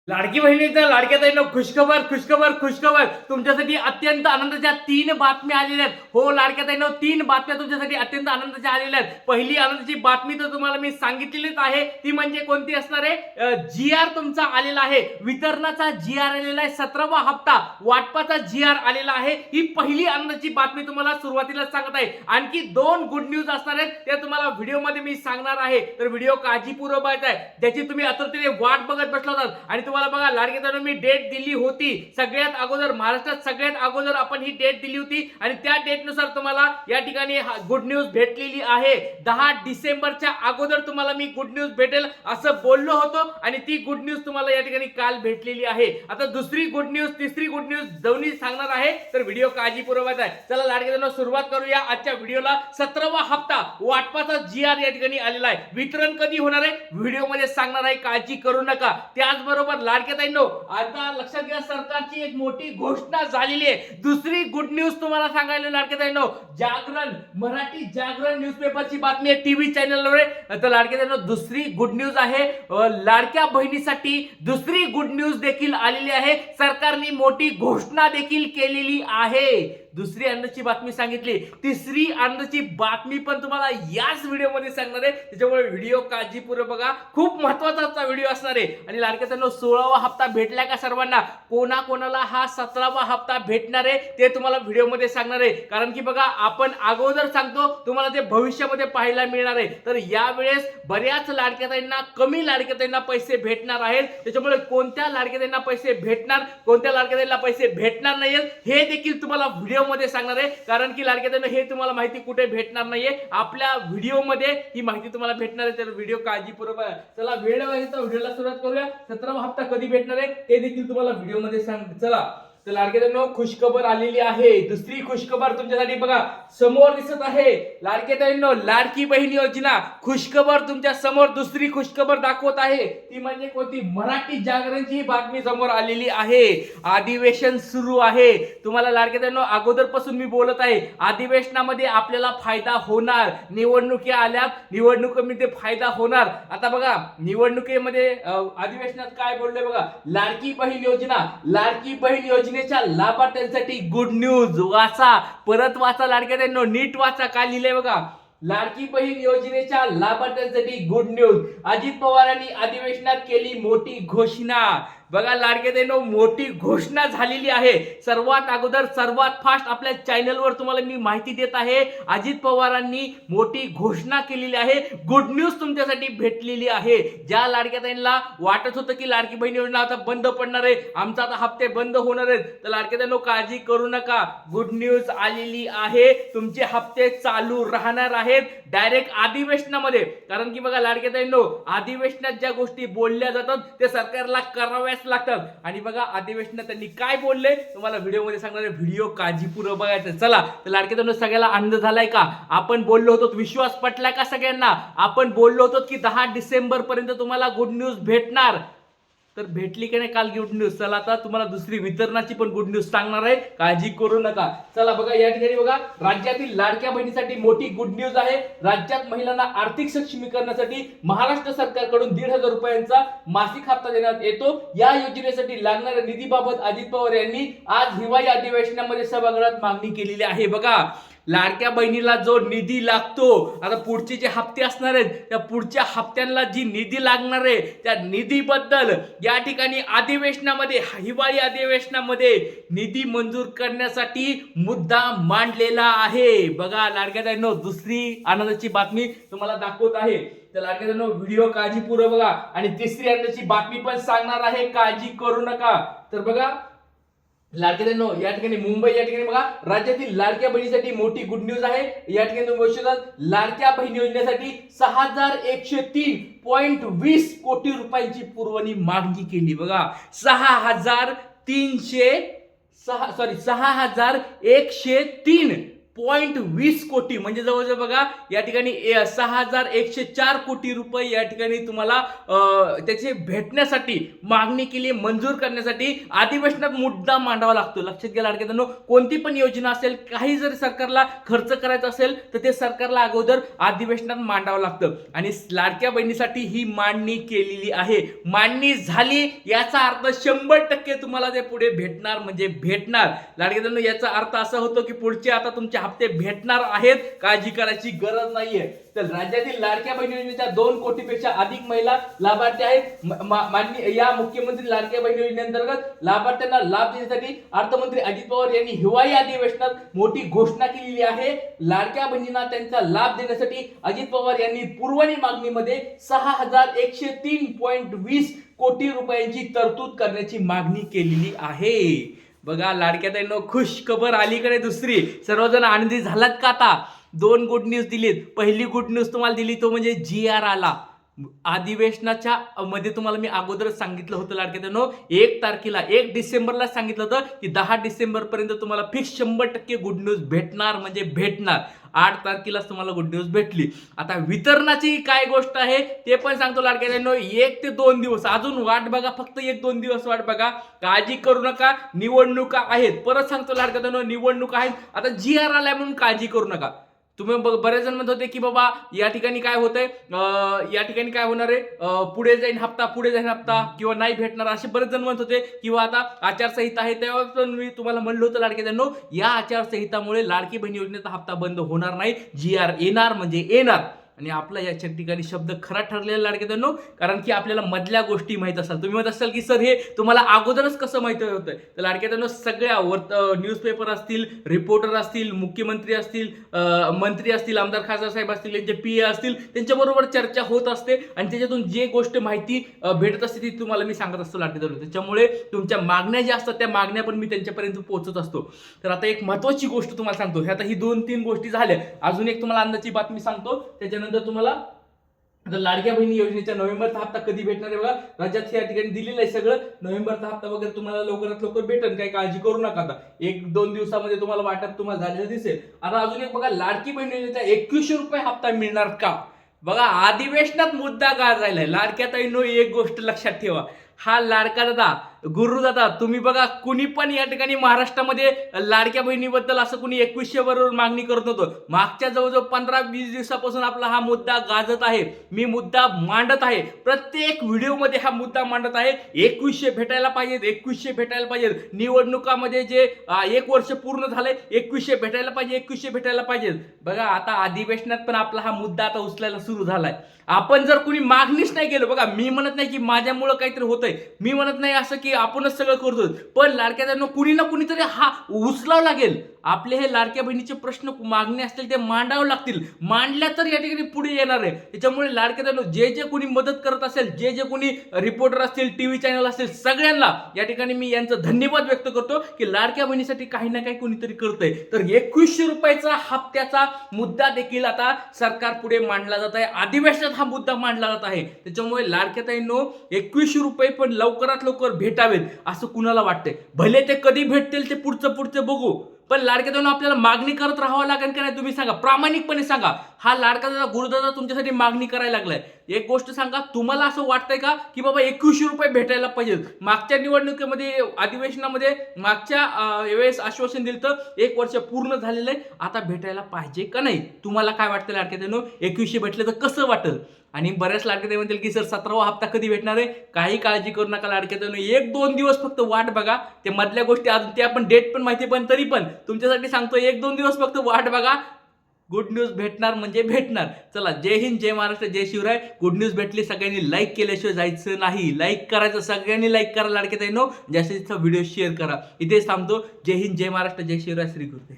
लाडकी बहिणीचं लाडक्या ताईंनो खुशखबर खुशखबर खुशखबर तुमच्यासाठी अत्यंत आनंदाच्या 3 बातम्या आलेल्या आहेत. हो लाडक्या ताईंनो 3 बातम्या तुमच्यासाठी अत्यंत आनंदाच्या आलेल्या आहेत. पहिली आनंदाची बातमी तर तुम्हाला मी सांगितलेलीच आहे, ती म्हणजे कोणती असणार आहे? जी-आर तुमचा आलेला आहे, वितरणाचा जी-आर आलेला आहे, 17वा हप्ता वाटपाचा जी-आर आलेला आहे. ही पहिली आनंदाची बातमी तुम्हाला सुरुवातीला सांगत आहे. आणखी 2 गुड न्यूज असणार आहेत, ते तुम्हाला व्हिडिओमध्ये मी सांगणार आहे. तर व्हिडिओ काळजीपूर्वक बघायचा आहे, ज्याची तुम्ही आतुरतेने वाट बघत बसला होतात. आणि तुम्हाला बघा लाडके ताईंनो मी डेट दिली होती सगळ्यात अगोदर, महाराष्ट्रात सगळ्यात अगोदर आपण ही डेट दिली होती आणि त्या डेट नुसार तुम्हाला या ठिकाणी गुड न्यूज भेटलेली आहे. 10 डिसेंबरच्या अगोदर तुम्हाला मी गुड न्यूज भेटेल असं बोललो होतो आणि ती गुड न्यूज तुम्हाला या ठिकाणी काल भेटलेली आहे. आता दुसरी गुड न्यूज तिसरी गुड न्यूज दोन्ही सांगणार आहे, तर व्हिडिओ काळजीपूर्वक आहे. चला लाडके ताईंनो सुरुवात करूया आजच्या व्हिडिओला. 17वा हप्ता वाटपाचा जी-आर या ठिकाणी आलेला आहे. वितरण कधी होणार आहे व्हिडिओ मध्ये सांगणार आहे, काळजी करू नका. त्याचबरोबर लाडक्या ताईंनो आता लक्षात घ्या, सरकारची एक मोठी घोषणा झालेली आहे. दुसरी गुड न्यूज तुम्हाला सांगायला लाडक्या ताईंनो, जागरण मराठी जागरण न्यूजपेपरची बातमी आहे टीव्ही चॅनलवर. तर लाडक्या ताईंनो दुसरी गुड न्यूज आहे, लाडक्या बहिणीसाठी दुसरी गुड न्यूज देखील आलेली आहे. सरकारने मोठी घोषणा देखील केलेली आहे. दुसरी आनंदाची बातमी सांगितली, तिसरी आनंदाची बातमी पण तुम्हाला याच व्हिडिओमध्ये सांगणार आहे, त्याच्यामुळे व्हिडिओ काळजीपूर्वक बघा. खूप महत्त्वाचा व्हिडिओ असणार आहे. आणि लाडक्या ताईंनो 16वा हप्ता भेटला का सर्वांना? कोणाकोणाला हा 17वा हप्ता भेटणार आहे ते तुम्हाला व्हिडिओमध्ये सांगणार आहे. कारण की बघा आपण अगोदर सांगतो, तुम्हाला ते भविष्यामध्ये पाहायला मिळणार आहे. तर यावेळेस बऱ्याच लाडक्या ताईंना, कमी लाडक्या ताईंना पैसे भेटणार आहेत. त्याच्यामुळे कोणत्या लाडक्या ताईंना पैसे भेटणार, कोणत्या लाडक्या ताईंना पैसे भेटणार नाहीत हे देखील तुम्हाला व्हिडिओ मध्ये सांगणार आहे. कारण की लाडक्या ताईंनो हे तुम्हाला माहिती कुठे भेटणार नाहीये, आपल्या व्हिडिओ मध्ये ही माहिती तुम्हाला भेटणार आहे. तर व्हिडिओ काळजीपूर्वक बघा. चला वेळ वाचायचा, व्हिडिओला सुरुवात करूया. 17वा हप्ता कधी भेटणार आहे ते देखील तुम्हाला व्हिडिओ मध्ये सांग. चला तर लाडक्या ताईंनो खुशखबर आलेली आहे. दुसरी खुशखबर तुमच्यासाठी बघा समोर दिसत आहे. लाडक्या ताईंनो लाडकी बहीण योजना खुशखबर तुमच्या समोर दुसरी खुशखबर दाखवत आहे. ती म्हणजे कोणती? मराठी जागरणची ही बातमी समोर आलेली आहे. अधिवेशन सुरू आहे. तुम्हाला लाडक्या ताईंनो अगोदरपासून मी बोलत आहे, अधिवेशनामध्ये आपल्याला फायदा होणार. निवडणुकी आल्या, निवडणुकीमध्ये फायदा होणार. आता बघा निवडणुकीमध्ये अधिवेशनात काय बोललोय बघा, लाडकी बहीण योजना, लाडकी बहीण योजना लाभार्थ्यांसाठी गुड न्यूज. वाचा, परत वाचा लाडक्या ताईंनो, नीट वाचा. काय लिहिलंय बघा, लाडकी बहीण योजनेच्या लाभार्थ्यांसाठी गुड न्यूज. अजित पवारांनी अधिवेशनात केली मोठी घोषणा. बघा लाडके ताईंनो मोठी घोषणा झालेली आहे. सर्वात अगोदर सर्वात फास्ट आपल्या चॅनलवर तुम्हाला मी माहिती देत आहे. अजित पवारांनी मोठी घोषणा केलेली आहे. गुड न्यूज तुमच्यासाठी भेटलेली आहे. ज्या लाडक्या ताईंना वाटत होतं की लाडकी बहीण योजना आता बंद पडणार आहे, आमचा आता हप्ते बंद होणार आहेत, तर लाडक्या ताईंनो काळजी करू नका. गुड न्यूज आलेली आहे. तुमचे हप्ते चालू राहणार आहेत डायरेक्ट अधिवेशनामध्ये. कारण की बघा लाडक्या ताईंनो अधिवेशनात ज्या गोष्टी बोलल्या जातात ते सरकारला कराव्याच लागतात. आणि बघा अधिवेशनात त्यांनी काय बोलले तुम्हाला व्हिडिओ मध्ये सांगणार आहे. व्हिडिओ काळजीपूर्वक बघायचं. चला तर लाडके ताईंनो सगळ्याला आनंद झालाय का? आपण बोललो होतो, विश्वास पटलाय का सगळ्यांना? आपण बोललो होतो की 10 डिसेंबर पर्यंत तुम्हाला गुड न्यूज भेटणार, तर भेटली की नाही काल गुड न्यूज? चला आता तुम्हाला दुसरी वितरणाची पण गुड न्यूज सांगणार आहे, काळजी करू नका. चला बघा या ठिकाणी बघा राज्यातील लाडक्या बहिणीसाठी मोठी गुड न्यूज आहे. राज्यात महिलांना आर्थिक सक्षमीकरणासाठी महाराष्ट्र सरकारकडून 1,500 रुपयांचा मासिक हप्ता देण्यात येतो. या योजनेसाठी लागणाऱ्या निधीबाबत अजित पवार यांनी आज हिवाळी अधिवेशनामध्ये सभागृहात मागणी केलेली आहे. बघा लाडक्या बहिणीला जो निधी लागतो, आता पुढचे जे हप्ते असणार आहेत त्या पुढच्या हप्त्यांना जी निधी लागणार आहे त्या निधीबद्दल या ठिकाणी अधिवेशनामध्ये, हिवाळी अधिवेशनामध्ये निधी मंजूर करण्यासाठी मुद्दा मांडलेला आहे. बघा लाडक्या ताईंनो दुसरी आनंदाची बातमी तुम्हाला दाखवत आहे. तर लाडक्या ताईंनो व्हिडिओ काळजीपूर्वक बघा. आणि तिसरी आनंदाची बातमी पण सांगणार आहे, काळजी करू नका. तर बघा लाडक्या ताईंनो या ठिकाणी मुंबई या ठिकाणी बघा राज्यातील लाडक्या बहिणीसाठी मोठी गुड न्यूज आहे. या ठिकाणी तुम्ही बघू शकता लाडक्या बहीण योजनेसाठी 6,103.20 कोटी रुपयांची पुरवणी मागणी केली. बघा 6,103 6,20 कोटी म्हणजे जवळजवळ बघा या ठिकाणी 6,104 कोटी रुपये या ठिकाणी तुम्हाला त्याचे भेटण्यासाठी मागणी केली, मंजूर करण्यासाठी अधिवेशनात मुद्दा मांडावा लागतो. लक्षात घ्या लाडक्या बहिणींनो, कोणती पण योजना असेल, काही जरी सरकारला खर्च करायचा असेल तर ते सरकारला अगोदर अधिवेशनात मांडावं लागतं आणि लाडक्या बहिणीसाठी ही मांडणी केलेली आहे. मांडणी झाली याचा अर्थ 100% तुम्हाला ते पुढे भेटणार म्हणजे भेटणार. लाडक्या बहिणींनो, याचा अर्थ असा होतो की पुढचे आता तुमचे हप्ते भेटणार आहेत, काळजी करायची गरज नाहीये. तर राज्यातील लाडक्या बहिणी योजनेच्या 2 कोटीपेक्षा अधिक महिला लाभार्थी आहेत. या मुख्यमंत्री लाडक्या बहिणी योजनेअंतर्गत लाभार्थ्यांना लाभ देण्यासाठी अर्थमंत्री अजित पवार यांनी हिवाळी अधिवेशनात मोठी घोषणा केलेली आहे. लाडक्या बहिणींना त्यांचा लाभ देण्यासाठी अजित पवार यांनी पुरवणी मागणीमध्ये 6,103.20 कोटी रुपयांची तरतूद करण्याची मागणी केलेली आहे. बघा लाडक्या ताईंनो, खुश खबर अलीकडे दुसरी. सर्वजण आनंदी झालात का? आता 2 गुड न्यूज दिलीत. पहिली गुड न्यूज तुम्हाला दिली तो म्हणजे GR आला. अधिवेशनाच्या मध्ये तुम्हाला मी अगोदरच सांगितलं होतं लाडक्या ताईंनो, 1 तारखेला 1 डिसेंबरला सांगितलं होतं की 10 डिसेंबर पर्यंत तुम्हाला फिक्स 100% गुड न्यूज भेटणार म्हणजे भेटणार. 8 तारखेलाच तुम्हाला गुड न्यूज भेटली. आता वितरणाची काय गोष्ट आहे ते पण सांगतो लाडक्या ताईंनो. 1 ते 2 दिवस अजून वाट बघा, फक्त 1-2 दिवस वाट बघा. काळजी करू नका, निवडणुका आहेत. परत सांगतो लाडक्या ताईंनो, निवडणुका आहेत. आता GR आलाय म्हणून काळजी करू नका. तुम्ही बरेच जण म्हणत होते की बाबा या ठिकाणी काय होतंय, या ठिकाणी काय होणार आहे, पुढे जाईन हप्ता किंवा नाही भेटणार, असे बरेच जण म्हणत होते. किंवा आता आचारसंहिता आहे तेव्हा पण मी तुम्हाला म्हणलं होतं लाडक्या बहिणींनो, या आचारसंहितामुळे लाडकी बहीण योजनेचा हप्ता बंद होणार नाही. GR येणार म्हणजे येणार. आणि आपला या ठिकाणी शब्द खरा ठरलेला लाडक्या बहिणींनो, कारण की आपल्याला मधल्या गोष्टी माहित असतात. तुम्ही म्हणत असाल की सर हे तुम्हाला अगोदरच कसं माहिती होतं? तर लाडक्या बहिणींनो, सगळ्या न्यूजपेपर असतील, रिपोर्टर असतील, मुख्यमंत्री असतील, मंत्री असतील, आमदार खासदार साहेब असतील, त्यांचे PA असतील, त्यांच्याबरोबर चर्चा होत असते आणि त्याच्यातून जे गोष्ट माहिती भेटत असते ती तुम्हाला मी सांगत असतो लाडक्या बहिणींनो. त्याच्यामुळे तुमच्या मागण्या ज्या असतात त्या मागण्या पण मी त्यांच्यापर्यंत पोहोचत असतो. तर आता एक महत्त्वाची गोष्ट तुम्हाला सांगतो. आता ही 2-3 गोष्टी झाल्या. अजून एक तुम्हाला अंदाची बातमी सांगतो. त्याच्यानंतर तुम्हाला आता लाडक्या बहिणी योजनेचा नोव्हेंबरचा हप्ता कधी भेटणार आहे बघा. राज्यात या ठिकाणी दिलेलं आहे सगळं. नोव्हेंबरचा हप्ता वगैरे तुम्हाला लवकरात लवकर भेटेल, काही काळजी करू नका. आता 1-2 दिवसामध्ये तुम्हाला वाटप तुम्हाला झालेलं दिसेल. आता अजून एक बघा, लाडकी बहीण योजनेचा 2100 रुपये हप्ता मिळणार का? बघा अधिवेशनात मुद्दा गाजलाय. लाडक्या ताईंनो, एक गोष्ट लक्षात ठेवा, हा लाडका दादा, गुरुदादा, तुम्ही बघा कुणी पण या ठिकाणी महाराष्ट्रामध्ये लाडक्या बहिणीबद्दल असं कुणी 2100 बरोबर मागणी करत नव्हतं. मागच्या जवळजवळ 15-20 दिवसापासून आपला हा मुद्दा गाजत आहे. मी मुद्दा मांडत आहे, प्रत्येक व्हिडिओमध्ये हा मुद्दा मांडत आहे. 2100 भेटायला पाहिजेत, 2100 भेटायला पाहिजेत. निवडणुकामध्ये जे 1 वर्ष पूर्ण झालंय, 2100 भेटायला पाहिजे, 2100 भेटायला पाहिजेत. बघा आता अधिवेशनात पण आपला हा मुद्दा आता उचलायला सुरू झालाय. आपण जर कुणी मागणीच नाही केलं, बघा मी म्हणत नाही की माझ्यामुळं काहीतरी होतंय, मी म्हणत नाही असं की आपणच सगळं करतो, पण लाडक्या बहिणींनो, कुणी ना कुणीतरी हा उचलावं लागेल. आपले हे लाडक्या बहिणीचे प्रश्न मागणे असतील ते मांडावे लागतील. मांडल्या तर या ठिकाणी पुढे येणार आहे. त्याच्यामुळे लाडक्या बहिणींनो, जे कुणी मदत करत असेल, जे कुणी रिपोर्टर असतील, TV चॅनल असतील, सगळ्यांना या ठिकाणी मी यांचं धन्यवाद व्यक्त करतो की लाडक्या बहिणीसाठी काही ना काही कुणीतरी करतंय. तर 2100 रुपयाचा हप्त्याचा मुद्दा देखील आता सरकार पुढे मांडला जात आहे. अधिवेशनात हा मुद्दा मांडला जात आहे. त्याच्यामुळे लाडक्या ताईंनो, 2100 रुपये पण लवकरात लवकर भेटावेत असं कुणाला वाटतंय? भले ते कधी भेटतील ते पुढचं बघू, पण लाडक्या बहिणींनो, आपल्याला मागणी करत राहावं लागेल का नाही? तुम्ही सांगा, प्रामाणिकपणे सांगा. हा लाडका दादा, गुरुदादा तुमच्यासाठी मागणी करायला लागलाय. एक गोष्ट सांगा, तुम्हाला असं वाटतंय का की बाबा 2100 रुपये भेटायला पाहिजेत? मागच्या निवडणुकीमध्ये, अधिवेशनामध्ये मागच्या वेळेस आश्वासन दिलं तर 1 वर्ष पूर्ण झालेलं आहे, आता भेटायला पाहिजे का नाही? तुम्हाला काय वाटतं लाडक्या बहिणींनो? 2100 भेटले तर कसं वाटेल? आणि बऱ्याच लाडक्या ताई म्हणतील की सर 17वा हप्ता कधी भेटणार आहे? काही काळजी करू नका लाडक्या ताईंनो, 1-2 दिवस फक्त वाट बघा. ते मधल्या गोष्टी अजून त्या पण डेट पण माहिती, पण तरी पण तुमच्यासाठी सांगतो, 1-2 दिवस फक्त वाट बघा. गुड न्यूज भेटणार म्हणजे भेटणार. चला, जय हिंद, जय महाराष्ट्र, जय शिवराय. गुड न्यूज भेटली, सगळ्यांनी लाईक केल्याशिवाय जायचं नाही. लाईक करायचं, सगळ्यांनी लाईक करा लाडक्या ताईंनो. जास्तीत जास्त व्हिडिओ शेअर करा. इथेच थांबतो. जय हिंद, जय महाराष्ट्र, जय शिवराय, श्री गुरुदेव.